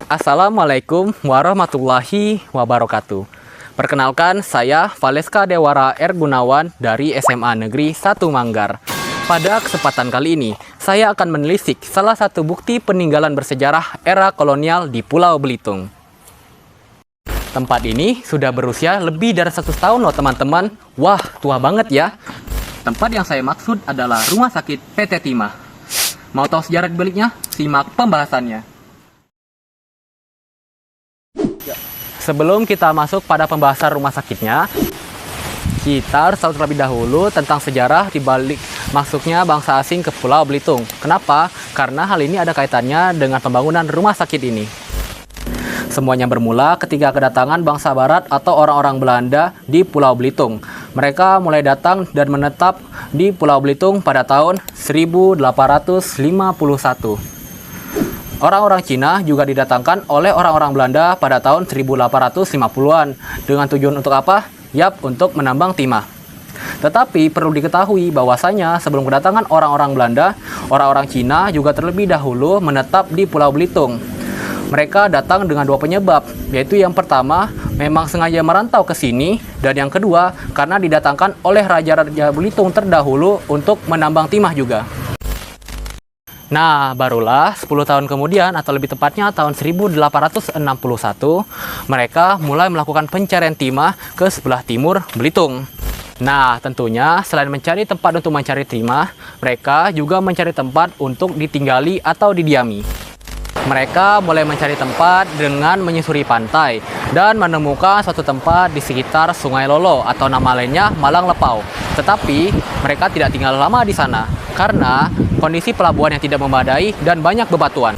Assalamualaikum warahmatullahi wabarakatuh. Perkenalkan, saya Valeska Dewara R. Gunawan dari SMA Negeri 1 Manggar. Pada kesempatan kali ini, saya akan menelisik salah satu bukti peninggalan bersejarah era kolonial di Pulau Belitung. Tempat ini sudah berusia lebih dari 100 tahun loh teman-teman. Wah, tua banget ya. Tempat yang saya maksud adalah Rumah Sakit PT Timah. Mau tahu sejarah dibaliknya? Simak pembahasannya. Sebelum kita masuk pada pembahasan rumah sakitnya, kita harus tahu terlebih dahulu tentang sejarah dibalik masuknya bangsa asing ke Pulau Belitung. Kenapa? Karena hal ini ada kaitannya dengan pembangunan rumah sakit ini. Semuanya bermula ketika kedatangan bangsa barat atau orang-orang Belanda di Pulau Belitung. Mereka mulai datang dan menetap di Pulau Belitung pada tahun 1851. Orang-orang Cina juga didatangkan oleh orang-orang Belanda pada tahun 1850-an. Dengan tujuan untuk apa? Yap, untuk menambang timah. Tetapi perlu diketahui bahwasanya sebelum kedatangan orang-orang Belanda, orang-orang Cina juga terlebih dahulu menetap di Pulau Belitung. Mereka datang dengan dua penyebab, yaitu yang pertama, memang sengaja merantau ke sini, dan yang kedua, karena didatangkan oleh Raja-Raja Belitung terdahulu untuk menambang timah juga. Nah, barulah 10 tahun kemudian, atau lebih tepatnya tahun 1861, mereka mulai melakukan pencarian timah ke sebelah timur Belitung. Nah, tentunya selain mencari tempat untuk mencari timah, mereka juga mencari tempat untuk ditinggali atau didiami. Mereka mulai mencari tempat dengan menyusuri pantai dan menemukan suatu tempat di sekitar Sungai Lolo atau nama lainnya Malang Lepau. Tetapi mereka tidak tinggal lama di sana karena kondisi pelabuhan yang tidak memadai dan banyak bebatuan.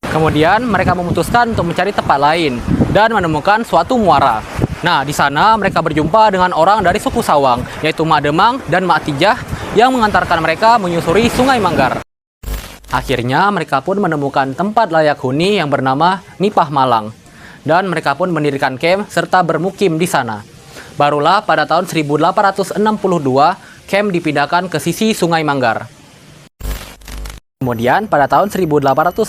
Kemudian mereka memutuskan untuk mencari tempat lain dan menemukan suatu muara. Nah, di sana mereka berjumpa dengan orang dari suku Sawang, yaitu Mak Demang dan Mak Tijah yang mengantarkan mereka menyusuri Sungai Manggar. Akhirnya mereka pun menemukan tempat layak huni yang bernama Nipah Malang. Dan mereka pun mendirikan camp serta bermukim di sana. Barulah pada tahun 1862, camp dipindahkan ke sisi Sungai Manggar. Kemudian pada tahun 1863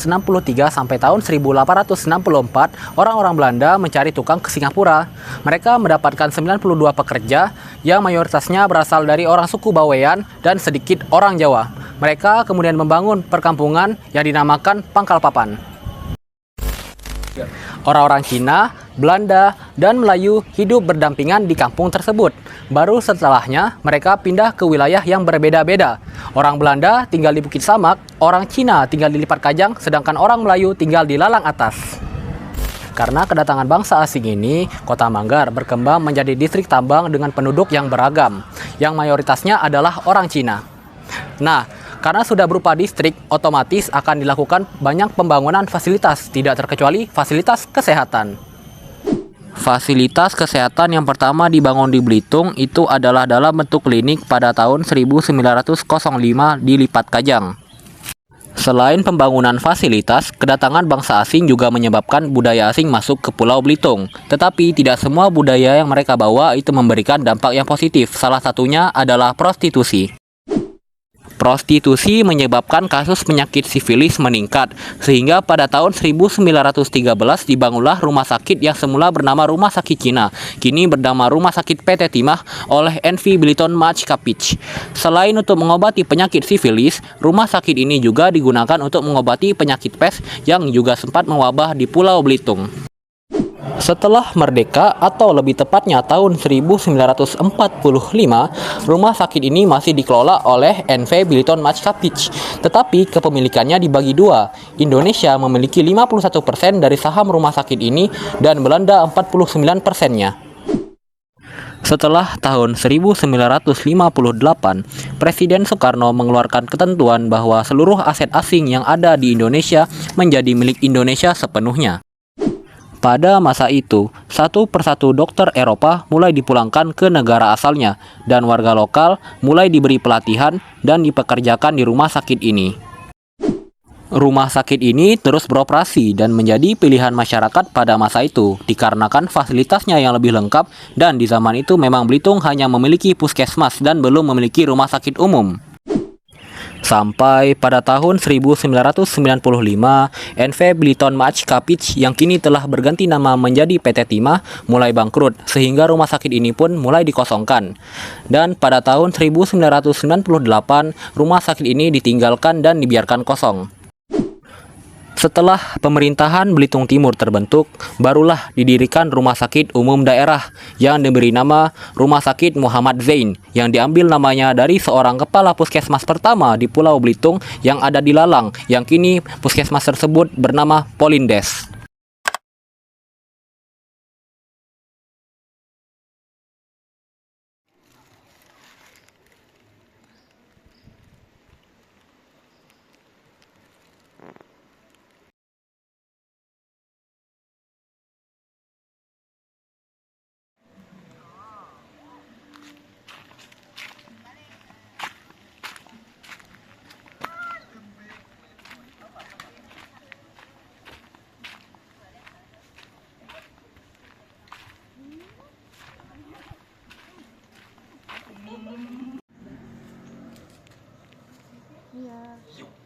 sampai tahun 1864, orang-orang Belanda mencari tukang ke Singapura. Mereka mendapatkan 92 pekerja yang mayoritasnya berasal dari orang suku Bawean dan sedikit orang Jawa. Mereka kemudian membangun perkampungan yang dinamakan Pangkal Papan. Orang-orang Cina, Belanda, dan Melayu hidup berdampingan di kampung tersebut. Baru setelahnya, mereka pindah ke wilayah yang berbeda-beda. Orang Belanda tinggal di Bukit Samak, orang Cina tinggal di Lipat Kajang, sedangkan orang Melayu tinggal di Lalang Atas. Karena kedatangan bangsa asing ini, Kota Manggar berkembang menjadi distrik tambang dengan penduduk yang beragam, yang mayoritasnya adalah orang Cina. Nah, karena sudah berupa distrik, otomatis akan dilakukan banyak pembangunan fasilitas, tidak terkecuali fasilitas kesehatan. Fasilitas kesehatan yang pertama dibangun di Belitung itu adalah dalam bentuk klinik pada tahun 1905 di Lipat Kajang. Selain pembangunan fasilitas, kedatangan bangsa asing juga menyebabkan budaya asing masuk ke Pulau Belitung. Tetapi tidak semua budaya yang mereka bawa itu memberikan dampak yang positif. Salah satunya adalah prostitusi. Prostitusi menyebabkan kasus penyakit sifilis meningkat, sehingga pada tahun 1913 dibangunlah rumah sakit yang semula bernama Rumah Sakit Cina, kini bernama Rumah Sakit PT Timah oleh N.V. Billiton Majapahit. Selain untuk mengobati penyakit sifilis, rumah sakit ini juga digunakan untuk mengobati penyakit pes yang juga sempat mewabah di Pulau Belitung. Setelah merdeka atau lebih tepatnya tahun 1945, rumah sakit ini masih dikelola oleh N.V. Billiton Majapahit, tetapi kepemilikannya dibagi dua. Indonesia memiliki 51% dari saham rumah sakit ini dan Belanda 49%-nya. Setelah tahun 1958, Presiden Soekarno mengeluarkan ketentuan bahwa seluruh aset asing yang ada di Indonesia menjadi milik Indonesia sepenuhnya. Pada masa itu, satu persatu dokter Eropa mulai dipulangkan ke negara asalnya, dan warga lokal mulai diberi pelatihan dan dipekerjakan di rumah sakit ini. Rumah sakit ini terus beroperasi dan menjadi pilihan masyarakat pada masa itu, dikarenakan fasilitasnya yang lebih lengkap, dan di zaman itu memang Belitung hanya memiliki puskesmas dan belum memiliki rumah sakit umum. Sampai pada tahun 1995, NV Biliton Majkapij yang kini telah berganti nama menjadi PT Timah mulai bangkrut, sehingga rumah sakit ini pun mulai dikosongkan. Dan pada tahun 1998, rumah sakit ini ditinggalkan dan dibiarkan kosong. Setelah pemerintahan Belitung Timur terbentuk, barulah didirikan Rumah Sakit Umum Daerah yang diberi nama Rumah Sakit Muhammad Zain, yang diambil namanya dari seorang kepala puskesmas pertama di Pulau Belitung yang ada di Lalang, yang kini puskesmas tersebut bernama Polindes. Iya.